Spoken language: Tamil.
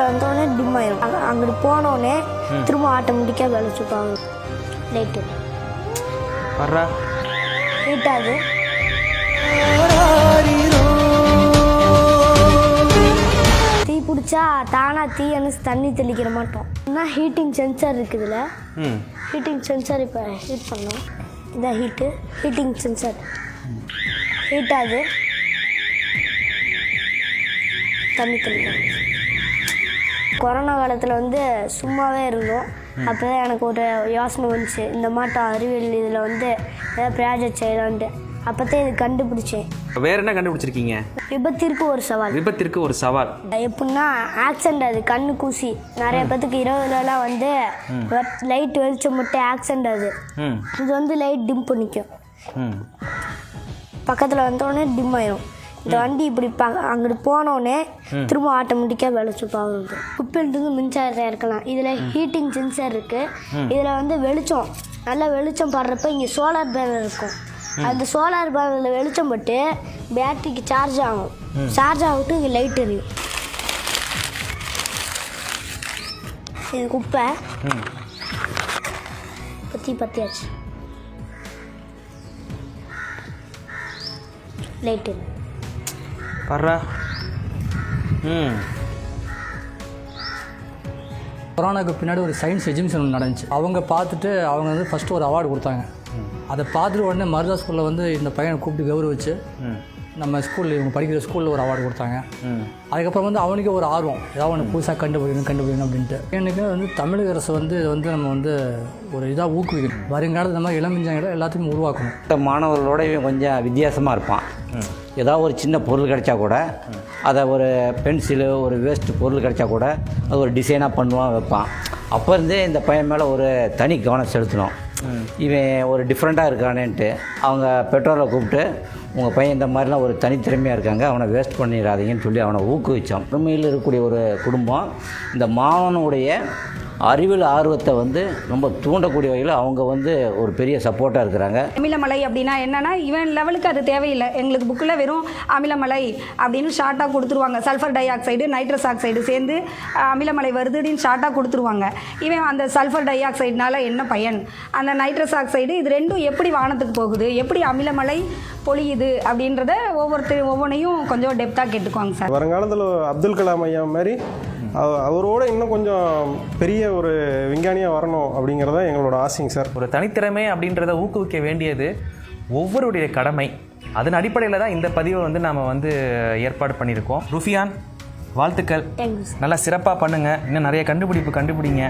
பக்கத்தில் வந்தோடனே டிம் ஆயிரும். அங்கிட்டு போனோடனே திரும்ப ஆட்டோமேட்டிக்காக வெளிச்சுப்பாங்க. லைட்டு வர்றா ஹீட்டாது. தீ பிடிச்சா தானாக தீ தண்ணி தெளிக்கிற மாட்டோம். இன்னும் ஹீட்டிங் சென்சார் இருக்குதுல்ல, ஹீட்டிங் சென்சார் இப்போ ஹீட் பண்ணோம். இதான் ஹீட்டிங் சென்சார் ஹீட்டாது தண்ணி தெளிக்கும். கொரோனா காலத்தில் சும்மாவே இருந்தோம். அப்போ தான் எனக்கு ஒரு யோசனை வந்துச்சு, இந்த மாட்டம் அறிவியல் இதில் ஏதாவது ப்ராஜெக்ட் செய்யலான்ட்டு. அப்போ தான் இது கண்டுபிடிச்சேன். வேற என்ன கண்டுபிடிச்சிருக்கீங்க? விபத்திற்கு ஒரு சவால். விபத்திற்கு ஒரு சவால் எப்படின்னா ஆக்சிடென்ட், அது கண்ணு கூசி நிறைய பேத்துக்கு இரவுலலாம் லைட் வெளிச்சம் மட்டும் ஆக்சிடென்ட். அது இது லைட் டிம் பண்ணிக்கும். பக்கத்தில் வந்தோடனே டிம் ஆயிரும். இந்த வண்டி இப்படி அங்கிட்டு போனோடனே திரும்ப ஆட்டோமேட்டிக்காக வெளிச்சுப்பாங்க. குப்பையிலிருந்து மின்சாரத்தை இறக்கலாம். இதில் ஹீட்டிங் சென்சார் இருக்குது. இதில் வெளிச்சம் நல்லா வெளிச்சம் படுறப்ப இங்கே சோலார் பேனல் இருக்கும். அந்த சோலார் பேனலில் வெளிச்சம் பட்டு பேட்டரிக்கு சார்ஜ் ஆகும். சார்ஜ் ஆகிட்டு இங்கே லைட் எரியும். இது குப்பை பற்றியாச்சு. லைட் எரியும். வர்றா கொரோனாவுக்கு பின்னாடி ஒரு சயின்ஸ் எக்ஸிபிஷன் ஒன்று நடந்துச்சு. அவங்க பார்த்துட்டு அவங்க ஃபஸ்ட்டு ஒரு அவார்டு கொடுத்தாங்க. அதை பார்த்துட்டு உடனே மருதா ஸ்கூலில் இந்த பையனை கூப்பிட்டு கௌரவிச்சு நம்ம ஸ்கூலில் இவங்க படிக்கிற ஸ்கூலில் ஒரு அவார்டு கொடுத்தாங்க. அதுக்கப்புறம் அவனுக்கே ஒரு ஆர்வம், ஏதாவது ஒன்று புதுசாக கண்டுபிடிக்கணும் அப்படின்ட்டு. எனக்கு தமிழக அரசு இதை நம்ம ஒரு இதாக ஊக்குவிக்கணும். வருங்காலத்தில் இந்த மாதிரி இளமிஞ்சாங்களை எல்லாத்தையும் உருவாக்கணும். மாணவர்களோட இவன் கொஞ்சம் வித்தியாசமாக இருப்பான். ஏதாவது ஒரு சின்ன பொருள் கிடைச்சா கூட அதை ஒரு பென்சிலு ஒரு வேஸ்ட்டு பொருள் கிடைச்சா கூட அது ஒரு டிசைனாக பண்ணுவான், வைப்பான். அப்போ இருந்தே இந்த பையன் மேலே ஒரு தனி கவனம் செலுத்தணும். இவன் ஒரு டிஃப்ரெண்ட்டாக இருக்கானேன்ட்டு அவங்க பெற்றோரை கூப்பிட்டு உங்கள் பையன் இந்த மாதிரிலாம் ஒரு தனித்திறமையாக இருக்காங்க, அவனை வேஸ்ட் பண்ணிடாதீங்கன்னு சொல்லி அவனை ஊக்குவித்தோம். உண்மையில் இருக்கக்கூடிய ஒரு குடும்பம் இந்த மாணவனுடைய அறிவியல் ஆர்வத்தை ரொம்ப தூண்டக்கூடிய வகையில் அவங்க ஒரு பெரிய சப்போர்ட்டாக இருக்கிறாங்க. அமிலமலை அப்படின்னா என்னென்னா இவன் லெவலுக்கு அது தேவையில்லை. எங்களுக்கு புக்கில் வெறும் அமிலமலை அப்படின்னு ஷார்ட்டாக கொடுத்துருவாங்க. Sulphur di oxide nitrous oxide சேர்ந்து அமிலமலை வருது அப்படின்னு ஷார்ட்டாக கொடுத்துருவாங்க. இவன் அந்த சல்ஃபர் டை ஆக்சைடுனால என்ன பயன், அந்த நைட்ரஸ் ஆக்சைடு இது ரெண்டும் எப்படி வானத்துக்கு போகுது, எப்படி அமிலமலை பொழியுது அப்படின்றத ஒவ்வொன்றையும் கொஞ்சம் டெப்த்தாக கேட்டுக்குவாங்க சார். வருங்காலத்தில் அப்துல் கலாம் ஐயா மாதிரி அவரோட இன்னும் கொஞ்சம் பெரிய ஒரு விஞ்ஞானியாக வரணும் அப்படிங்கிறத எங்களோட ஆசைங்க சார். ஒரு தனித்திறமை அப்படின்றத ஊக்குவிக்க வேண்டியது ஒவ்வொருடைய கடமை. அதன் அடிப்படையில் தான் இந்த பதிவை நாம் ஏற்பாடு பண்ணியிருக்கோம். ருஃபியான், வாழ்த்துக்கள். நல்லா சிறப்பாக பண்ணுங்கள். இன்னும் நிறைய கண்டுபிடிங்க.